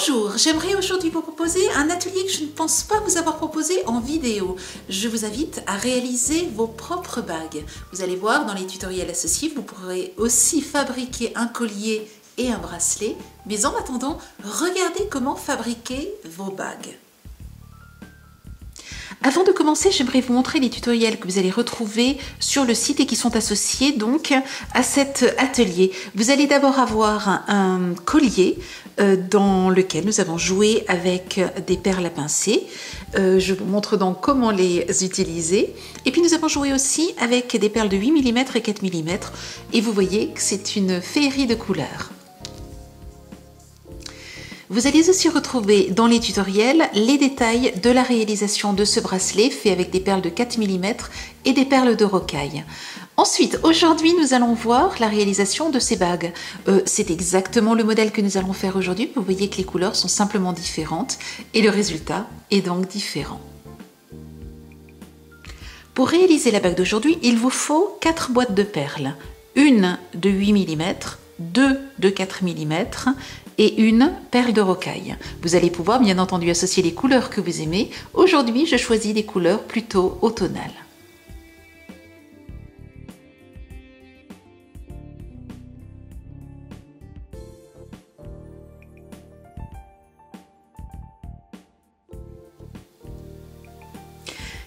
Bonjour, j'aimerais aujourd'hui vous proposer un atelier que je ne pense pas vous avoir proposé en vidéo. Je vous invite à réaliser vos propres bagues. Vous allez voir dans les tutoriels associés, vous pourrez aussi fabriquer un collier et un bracelet. Mais en attendant, regardez comment fabriquer vos bagues. Avant de commencer, j'aimerais vous montrer les tutoriels que vous allez retrouver sur le site et qui sont associés donc à cet atelier. Vous allez d'abord avoir un collier dans lequel nous avons joué avec des perles à pincer. Je vous montre donc comment les utiliser. Et puis nous avons joué aussi avec des perles de 8 mm et 4 mm. Et vous voyez que c'est une féerie de couleurs. Vous allez aussi retrouver dans les tutoriels les détails de la réalisation de ce bracelet fait avec des perles de 4 mm et des perles de rocaille. Ensuite, aujourd'hui, nous allons voir la réalisation de ces bagues. C'est exactement le modèle que nous allons faire aujourd'hui. Vous voyez que les couleurs sont simplement différentes et le résultat est donc différent. Pour réaliser la bague d'aujourd'hui, il vous faut 4 boîtes de perles. Une de 8 mm, 2 de 4 mm et une perle de rocaille. Vous allez pouvoir bien entendu associer les couleurs que vous aimez. Aujourd'hui, je choisis des couleurs plutôt automnales.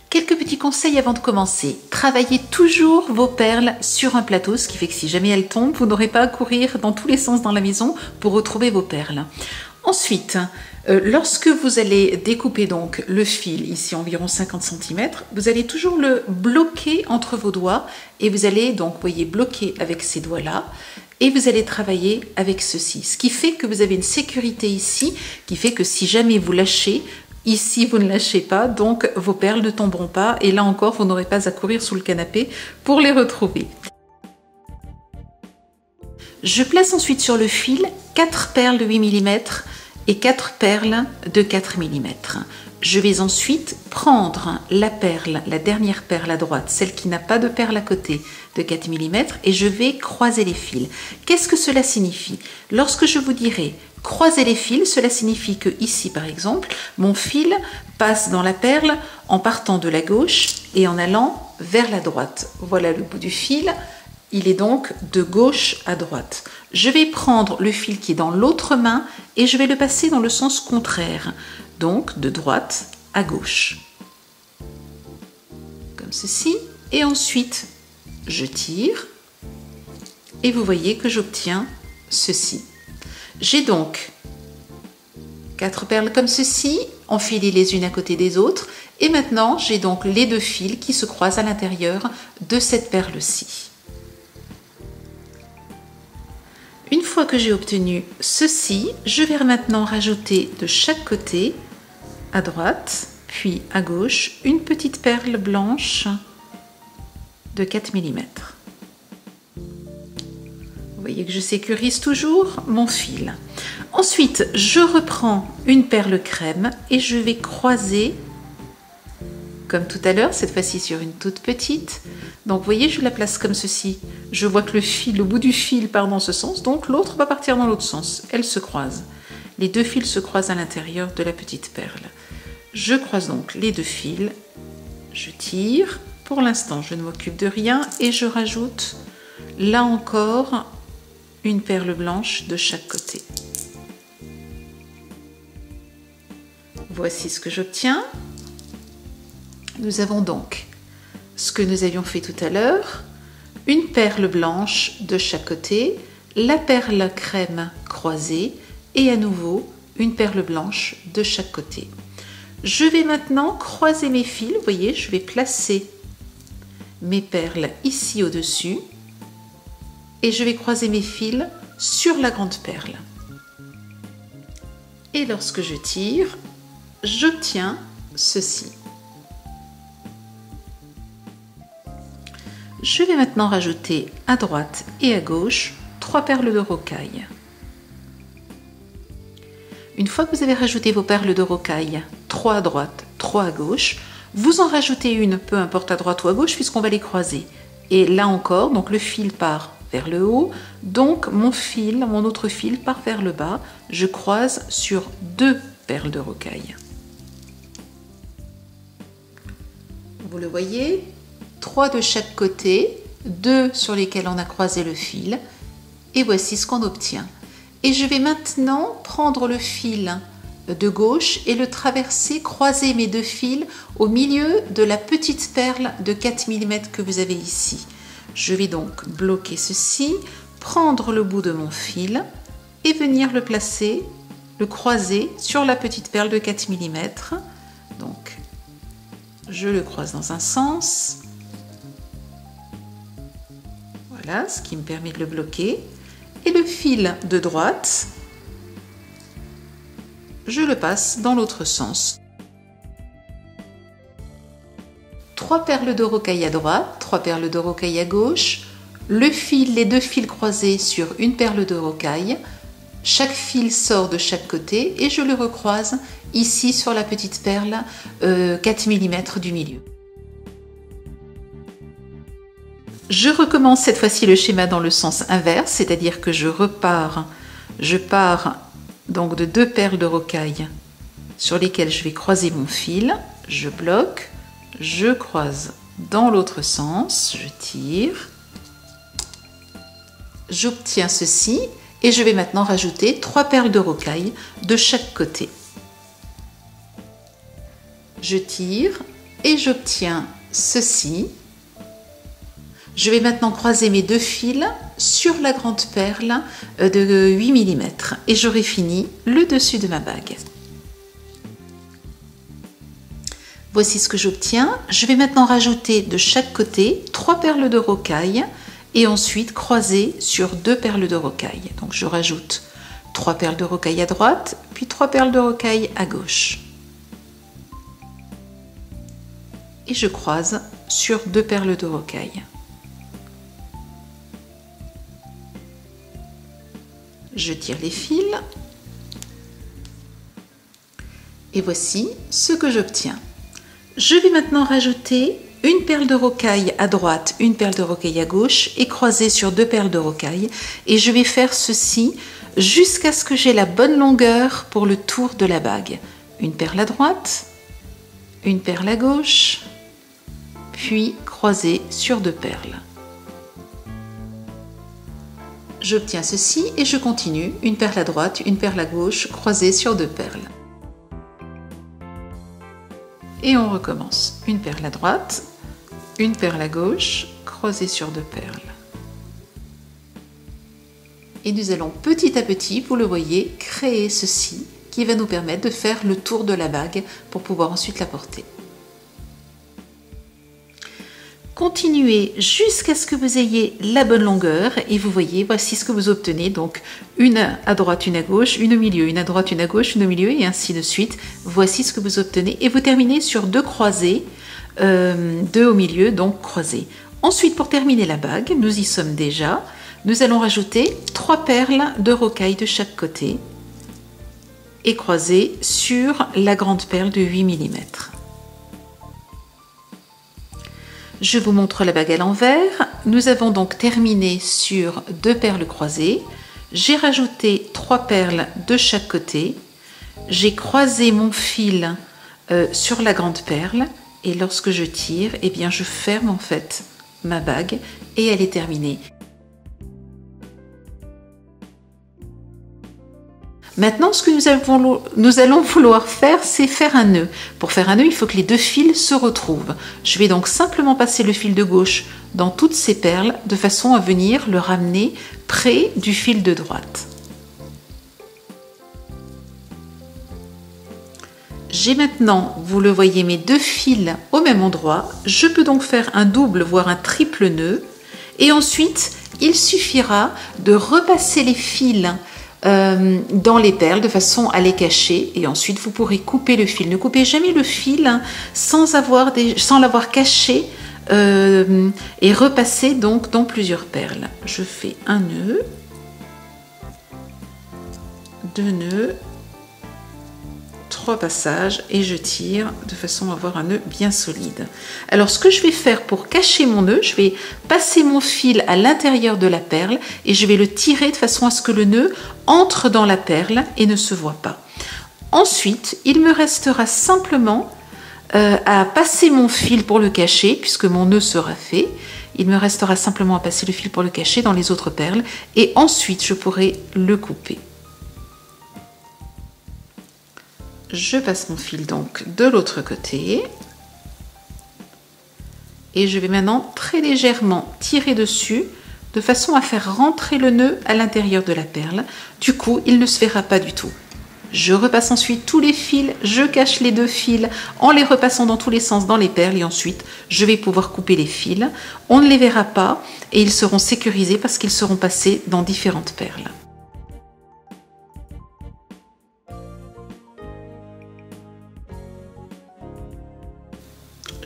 Quelques petits conseils avant de commencer. Travaillez toujours vos perles sur un plateau, ce qui fait que si jamais elles tombent, vous n'aurez pas à courir dans tous les sens dans la maison pour retrouver vos perles. Ensuite, lorsque vous allez découper donc le fil, ici environ 50 cm, vous allez toujours le bloquer entre vos doigts et vous allez donc, vous voyez, bloquer avec ces doigts-là. Et vous allez travailler avec ceci. Ce qui fait que vous avez une sécurité ici, qui fait que si jamais vous lâchez, ici, vous ne lâchez pas, donc vos perles ne tomberont pas. Et là encore, vous n'aurez pas à courir sous le canapé pour les retrouver. Je place ensuite sur le fil 4 perles de 8 mm et 4 perles de 4 mm. Je vais ensuite prendre la perle, la dernière perle à droite, celle qui n'a pas de perle à côté de 4 mm, et je vais croiser les fils. Qu'est-ce que cela signifie? Lorsque je vous dirai croiser les fils, cela signifie que ici, par exemple, mon fil passe dans la perle en partant de la gauche et en allant vers la droite. Voilà le bout du fil. Il est donc de gauche à droite. Je vais prendre le fil qui est dans l'autre main et je vais le passer dans le sens contraire. Donc de droite à gauche. Comme ceci. Et ensuite, je tire. Et vous voyez que j'obtiens ceci. J'ai donc 4 perles comme ceci, enfilées les unes à côté des autres. Et maintenant, j'ai donc les 2 fils qui se croisent à l'intérieur de cette perle-ci. Une fois que j'ai obtenu ceci, je vais maintenant rajouter de chaque côté, à droite, puis à gauche, une petite perle blanche de 4 mm. Vous voyez que je sécurise toujours mon fil. Ensuite, je reprends une perle crème et je vais croiser, comme tout à l'heure, cette fois-ci sur une toute petite. Donc, vous voyez, je la place comme ceci. Je vois que le bout du fil part dans ce sens, donc l'autre va partir dans l'autre sens. Elles se croisent. Les 2 fils se croisent à l'intérieur de la petite perle. Je croise donc les 2 fils. Je tire. Pour l'instant, je ne m'occupe de rien et je rajoute, là encore, une perle blanche de chaque côté. Voici ce que j'obtiens. Nous avons donc ce que nous avions fait tout à l'heure, une perle blanche de chaque côté, la perle crème croisée et à nouveau une perle blanche de chaque côté. Je vais maintenant croiser mes fils, vous voyez, je vais placer mes perles ici au-dessus et je vais croiser mes fils sur la grande perle. Et lorsque je tire, j'obtiens ceci. Je vais maintenant rajouter à droite et à gauche 3 perles de rocaille. Une fois que vous avez rajouté vos perles de rocaille, 3 à droite, 3 à gauche, vous en rajoutez une, peu importe à droite ou à gauche, puisqu'on va les croiser. Et là encore, donc le fil part vers le haut, donc mon autre fil part vers le bas. Je croise sur 2 perles de rocaille. Vous le voyez, 3 de chaque côté, 2 sur lesquels on a croisé le fil, et voici ce qu'on obtient. Et je vais maintenant prendre le fil de gauche et le traverser, croiser mes 2 fils au milieu de la petite perle de 4 mm que vous avez ici. Je vais donc bloquer ceci, prendre le bout de mon fil et venir le placer, le croiser sur la petite perle de 4 mm. Donc, je le croise dans un sens. Voilà, ce qui me permet de le bloquer. Et le fil de droite, je le passe dans l'autre sens. 3 perles de rocaille à droite, 3 perles de rocaille à gauche, les 2 fils croisés sur une perle de rocaille. Chaque fil sort de chaque côté et je le recroise ici sur la petite perle 4 mm du milieu. Je recommence cette fois-ci le schéma dans le sens inverse, c'est-à-dire que je pars donc de 2 perles de rocaille sur lesquelles je vais croiser mon fil, je bloque, je croise dans l'autre sens, je tire, j'obtiens ceci et je vais maintenant rajouter 3 perles de rocaille de chaque côté. Je tire et j'obtiens ceci. Je vais maintenant croiser mes 2 fils sur la grande perle de 8 mm et j'aurai fini le dessus de ma bague. Voici ce que j'obtiens. Je vais maintenant rajouter de chaque côté 3 perles de rocaille et ensuite croiser sur 2 perles de rocaille. Donc je rajoute 3 perles de rocaille à droite, puis 3 perles de rocaille à gauche. Et je croise sur 2 perles de rocaille. Je tire les fils et voici ce que j'obtiens. Je vais maintenant rajouter une perle de rocaille à droite, une perle de rocaille à gauche et croiser sur 2 perles de rocaille et je vais faire ceci jusqu'à ce que j'ai la bonne longueur pour le tour de la bague. Une perle à droite, une perle à gauche, puis croiser sur 2 perles. J'obtiens ceci et je continue, une perle à droite, une perle à gauche, croisée sur 2 perles. Et on recommence. Une perle à droite, une perle à gauche, croisée sur 2 perles. Et nous allons petit à petit, vous le voyez, créer ceci qui va nous permettre de faire le tour de la bague pour pouvoir ensuite la porter. Continuez jusqu'à ce que vous ayez la bonne longueur et vous voyez, voici ce que vous obtenez. Donc une à droite, une à gauche, une au milieu, une à droite, une à gauche, une au milieu et ainsi de suite. Voici ce que vous obtenez et vous terminez sur 2 croisées, 2 au milieu, donc croisées. Ensuite, pour terminer la bague, nous y sommes déjà, nous allons rajouter 3 perles de rocaille de chaque côté et croiser sur la grande perle de 8 mm. Je vous montre la bague à l'envers. Nous avons donc terminé sur 2 perles croisées. J'ai rajouté 3 perles de chaque côté. J'ai croisé mon fil sur la grande perle et lorsque je tire, eh bien, je ferme en fait ma bague et elle est terminée. Maintenant, ce que nous allons vouloir faire, c'est faire un nœud. Pour faire un nœud, il faut que les 2 fils se retrouvent. Je vais donc simplement passer le fil de gauche dans toutes ces perles de façon à venir le ramener près du fil de droite. J'ai maintenant, vous le voyez, mes 2 fils au même endroit. Je peux donc faire un double, voire un triple nœud. Et ensuite, il suffira de repasser les fils dans les perles de façon à les cacher et ensuite vous pourrez couper le fil. Ne coupez jamais le fil sans l'avoir caché et repasser donc dans plusieurs perles. Je fais un nœud, 2 nœuds, 3 passages et je tire de façon à avoir un nœud bien solide. Alors ce que je vais faire pour cacher mon nœud, je vais passer mon fil à l'intérieur de la perle et je vais le tirer de façon à ce que le nœud entre dans la perle et ne se voit pas. Ensuite, il me restera simplement à passer mon fil pour le cacher, puisque mon nœud sera fait. Il me restera simplement à passer le fil pour le cacher dans les autres perles et ensuite je pourrai le couper. Je passe mon fil donc de l'autre côté et je vais maintenant très légèrement tirer dessus de façon à faire rentrer le nœud à l'intérieur de la perle. Du coup, il ne se verra pas du tout. Je repasse ensuite tous les fils, je cache les 2 fils en les repassant dans tous les sens dans les perles et ensuite je vais pouvoir couper les fils. On ne les verra pas et ils seront sécurisés parce qu'ils seront passés dans différentes perles.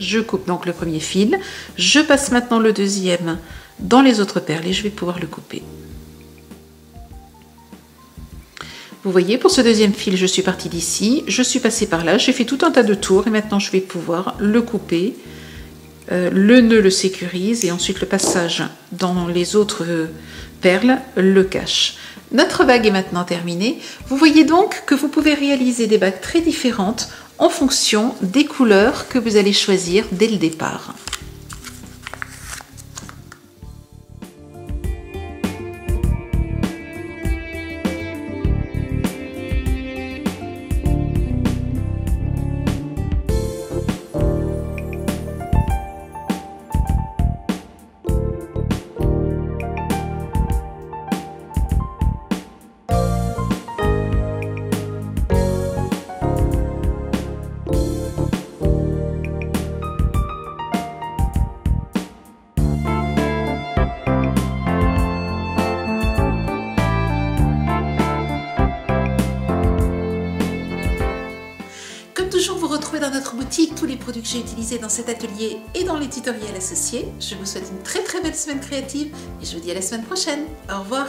Je coupe donc le premier fil, je passe maintenant le deuxième dans les autres perles et je vais pouvoir le couper. Vous voyez, pour ce deuxième fil, je suis partie d'ici, je suis passée par là, j'ai fait tout un tas de tours et maintenant je vais pouvoir le couper. Le nœud le sécurise et ensuite le passage dans les autres perles le cache. Notre bague est maintenant terminée. Vous voyez donc que vous pouvez réaliser des bagues très différentes en fonction des couleurs que vous allez choisir dès le départ. Toujours vous retrouvez dans notre boutique tous les produits que j'ai utilisés dans cet atelier et dans les tutoriels associés. Je vous souhaite une très belle semaine créative et je vous dis à la semaine prochaine. Au revoir.